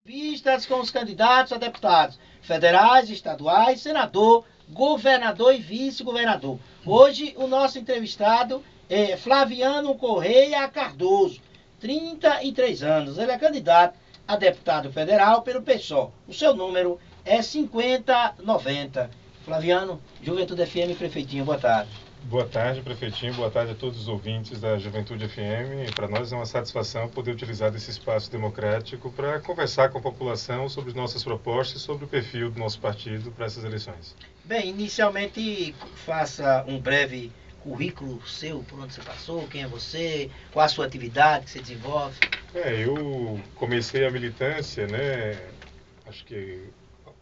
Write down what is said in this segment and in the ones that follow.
Vistas com os candidatos a deputados federais, estaduais, senador, governador e vice-governador. Hoje o nosso entrevistado é Flaviano Correia Cardoso, 33 anos. Ele é candidato a deputado federal pelo PSOL. O seu número é 5090. Flaviano, Juventude FM, Prefeitinho, boa tarde. Boa tarde, Prefeitinho. Boa tarde a todos os ouvintes da Juventude FM. Para nós é uma satisfação poder utilizar desse espaço democrático para conversar com a população sobre nossas propostas e sobre o perfil do nosso partido para essas eleições. Bem, inicialmente faça um breve currículo seu, por onde você passou, quem é você, qual a sua atividade que você desenvolve. Eu comecei a militância, acho que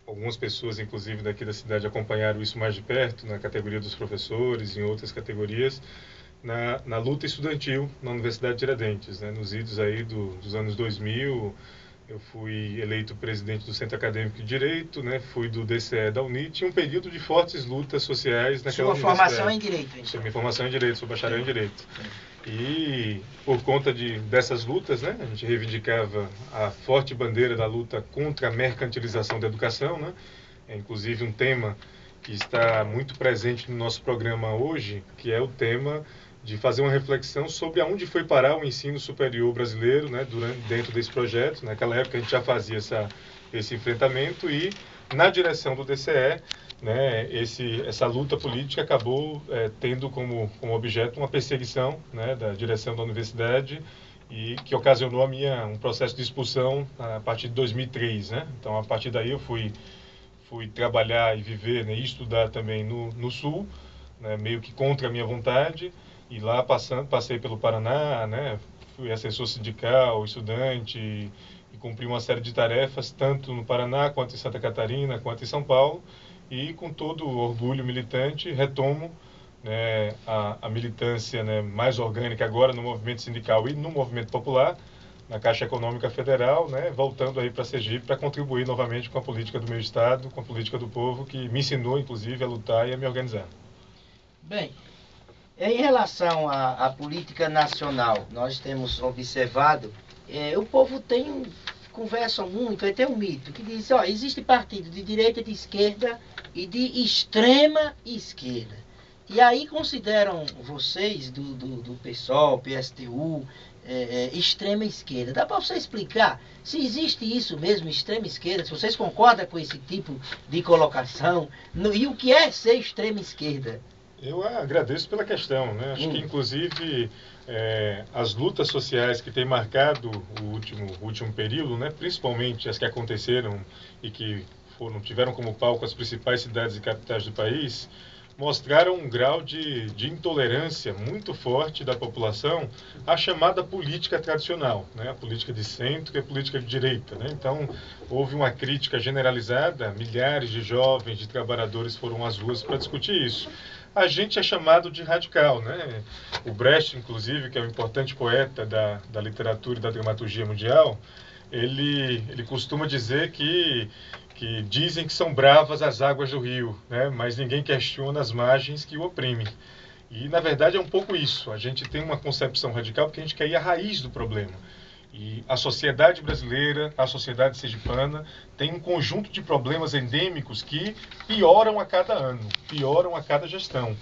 algumas pessoas, inclusive daqui da cidade, acompanharam isso mais de perto, na categoria dos professores, em outras categorias, na luta estudantil na Universidade de Tiradentes. Nos idos aí dos anos 2000, eu fui eleito presidente do Centro Acadêmico de Direito, fui do DCE da UNIT, um período de fortes lutas sociais naquela universidade. Sua formação é em Direito, então? Minha formação é em Direito, sou bacharel em Direito. E por conta dessas lutas, a gente reivindicava a forte bandeira da luta contra a mercantilização da educação, É inclusive um tema que está muito presente no nosso programa hoje, que é o tema de fazer uma reflexão sobre aonde foi parar o ensino superior brasileiro, dentro desse projeto. Naquela época a gente já fazia esse enfrentamento e, na direção do DCE, essa luta política acabou tendo como objeto uma perseguição da direção da universidade e que ocasionou um processo de expulsão a partir de 2003. Então, a partir daí eu fui trabalhar e viver e estudar também no Sul, meio que contra a minha vontade, e lá passei pelo Paraná, fui assessor sindical, estudante, e cumpri uma série de tarefas, tanto no Paraná, quanto em Santa Catarina, quanto em São Paulo, e com todo o orgulho militante retomo a militância mais orgânica agora no movimento sindical e no movimento popular, na Caixa Econômica Federal, voltando aí para Sergipe para contribuir novamente com a política do meu estado, com a política do povo, que me ensinou inclusive a lutar e a me organizar. Bem, em relação à política nacional, nós temos observado, o povo conversa muito, tem um mito que diz, existe partido de direita, de esquerda e de extrema esquerda. E aí consideram vocês do PSOL, PSTU, extrema esquerda. Dá para você explicar se existe isso mesmo, extrema esquerda, se vocês concordam com esse tipo de colocação, e o que é ser extrema esquerda? Eu agradeço pela questão, Acho que, inclusive, as lutas sociais que têm marcado o último período, principalmente as que aconteceram e que tiveram como palco as principais cidades e capitais do país, mostraram um grau de intolerância muito forte da população à chamada política tradicional, a política de centro e a política de direita. Então, houve uma crítica generalizada, milhares de jovens, de trabalhadores foram às ruas para discutir isso. A gente é chamado de radical, O Brecht, inclusive, que é um importante poeta da literatura e da dramaturgia mundial, ele costuma dizer que dizem que são bravas as águas do rio, mas ninguém questiona as margens que o oprimem. E, na verdade, é um pouco isso. A gente tem uma concepção radical porque a gente quer ir à raiz do problema. E a sociedade brasileira, a sociedade sergipana, tem um conjunto de problemas endêmicos que pioram a cada ano, pioram a cada gestão.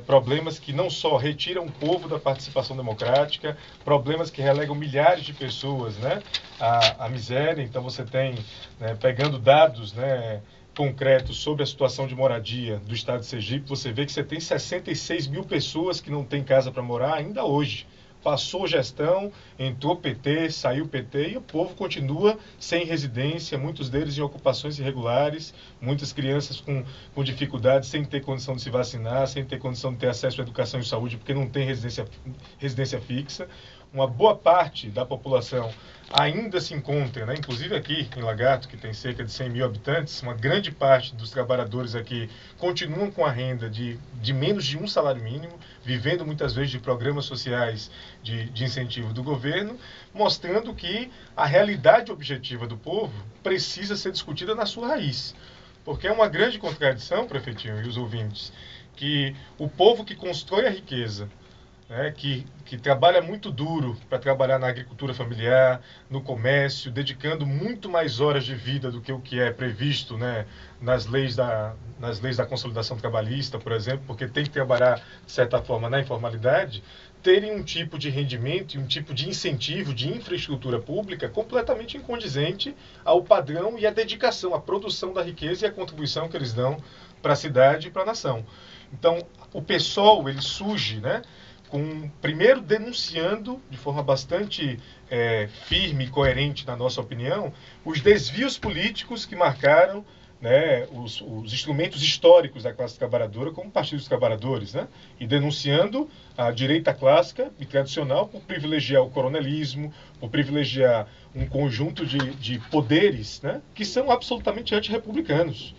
Problemas que não só retiram o povo da participação democrática, problemas que relegam milhares de pessoas à miséria. Então você tem, pegando dados concretos sobre a situação de moradia do estado de Sergipe, você vê que você tem 66 mil pessoas que não têm casa para morar ainda hoje. Passou gestão, entrou PT, saiu PT e o povo continua sem residência, muitos deles em ocupações irregulares, muitas crianças com dificuldades, sem ter condição de se vacinar, sem ter condição de ter acesso à educação e saúde, porque não tem residência fixa. Uma boa parte da população ainda se encontra, inclusive aqui em Lagarto, que tem cerca de 100 mil habitantes, uma grande parte dos trabalhadores aqui continuam com a renda de menos de um salário mínimo, vivendo muitas vezes de programas sociais de incentivo do governo, mostrando que a realidade objetiva do povo precisa ser discutida na sua raiz. Porque é uma grande contradição, prefeitinho e os ouvintes, que o povo que constrói a riqueza, né, que trabalha muito duro para trabalhar na agricultura familiar, no comércio, dedicando muito mais horas de vida do que o que é previsto, né, nas leis da consolidação trabalhista, por exemplo, porque tem que trabalhar, de certa forma, na informalidade, terem um tipo de rendimento e um tipo de incentivo de infraestrutura pública completamente incondizente ao padrão e à dedicação, à produção da riqueza e à contribuição que eles dão para a cidade e para a nação. Então, o PSOL, ele surge, né, primeiro denunciando de forma bastante firme e coerente, na nossa opinião, os desvios políticos que marcaram, né, os instrumentos históricos da classe trabalhadora como Partido dos Trabalhadores, né, e denunciando a direita clássica e tradicional por privilegiar o coronelismo, por privilegiar um conjunto de poderes, né, que são absolutamente antirrepublicanos.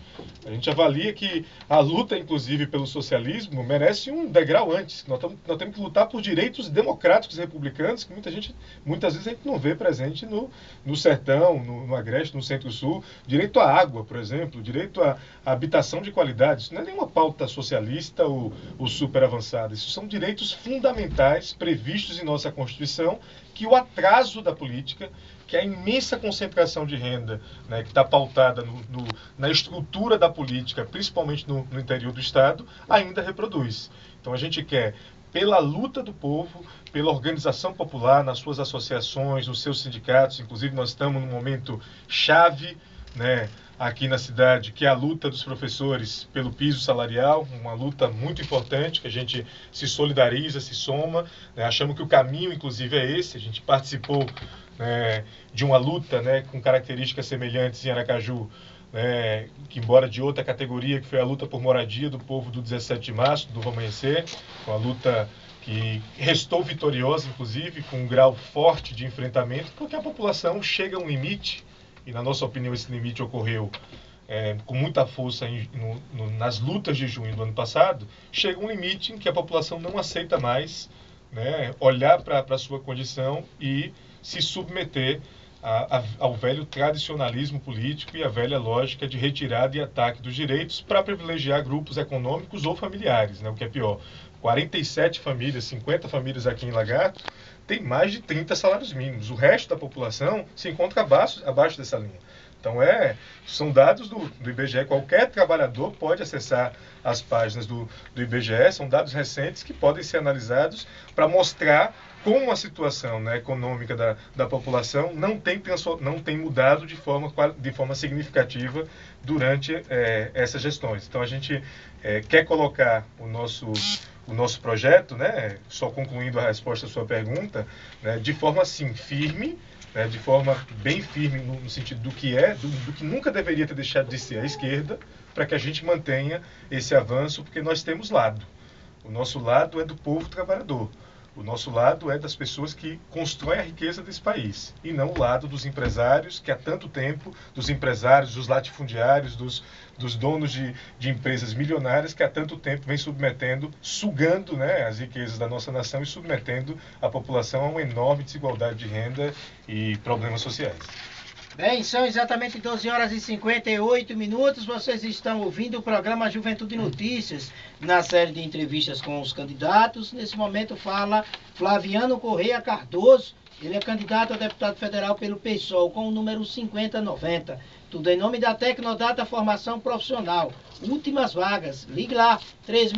A gente avalia que a luta, inclusive, pelo socialismo merece um degrau antes. Nós temos que lutar por direitos democráticos e republicanos que muitas vezes a gente não vê presente no sertão, no agreste, no centro-sul. Direito à água, por exemplo, direito à habitação de qualidade. Isso não é nenhuma pauta socialista ou super avançada. Isso são direitos fundamentais previstos em nossa Constituição, que o atraso da política, que a imensa concentração de renda, né, que está pautada na estrutura da política, principalmente no interior do Estado, ainda reproduz. Então a gente quer, pela luta do povo, pela organização popular, nas suas associações, nos seus sindicatos, inclusive nós estamos num momento chave, né, aqui na cidade, que é a luta dos professores pelo piso salarial, uma luta muito importante, que a gente se solidariza, se soma, né, achamos que o caminho, inclusive, é esse. A gente participou, né, de uma luta, né, com características semelhantes em Aracaju, né, que embora de outra categoria, que foi a luta por moradia do povo do 17 de março, do Novo Amanhecer, uma luta que restou vitoriosa, inclusive, com um grau forte de enfrentamento, porque a população chega a um limite, e na nossa opinião esse limite ocorreu com muita força nas lutas de junho do ano passado, chega um limite em que a população não aceita mais, né, olhar para a sua condição e se submeter ao velho tradicionalismo político e à velha lógica de retirada e ataque dos direitos para privilegiar grupos econômicos ou familiares, né, o que é pior. 47 famílias, 50 famílias aqui em Lagarto, tem mais de 30 salários mínimos. O resto da população se encontra abaixo dessa linha. Então, são dados do IBGE. Qualquer trabalhador pode acessar as páginas do IBGE. São dados recentes que podem ser analisados para mostrar como a situação, né, econômica da população não tem mudado de forma significativa durante essas gestões. Então, a gente quer colocar o nosso projeto, né, só concluindo a resposta à sua pergunta, né, de forma assim firme, né, de forma bem firme no sentido do que nunca deveria ter deixado de ser a esquerda, para que a gente mantenha esse avanço, porque nós temos lado. O nosso lado é do povo trabalhador. O nosso lado é das pessoas que constroem a riqueza desse país, e não o lado dos empresários, que há tanto tempo, dos empresários, dos latifundiários, dos donos de empresas milionárias, que há tanto tempo vem sugando, né, as riquezas da nossa nação e submetendo a população a uma enorme desigualdade de renda e problemas sociais. Bem, são exatamente 12 horas e 58 minutos. Vocês estão ouvindo o programa Juventude Notícias, na série de entrevistas com os candidatos. Nesse momento fala Flaviano Correia Cardoso. Ele é candidato a deputado federal pelo PSOL, com o número 5090. Tudo em nome da Tecnodata Formação Profissional. Últimas vagas. Ligue lá, 36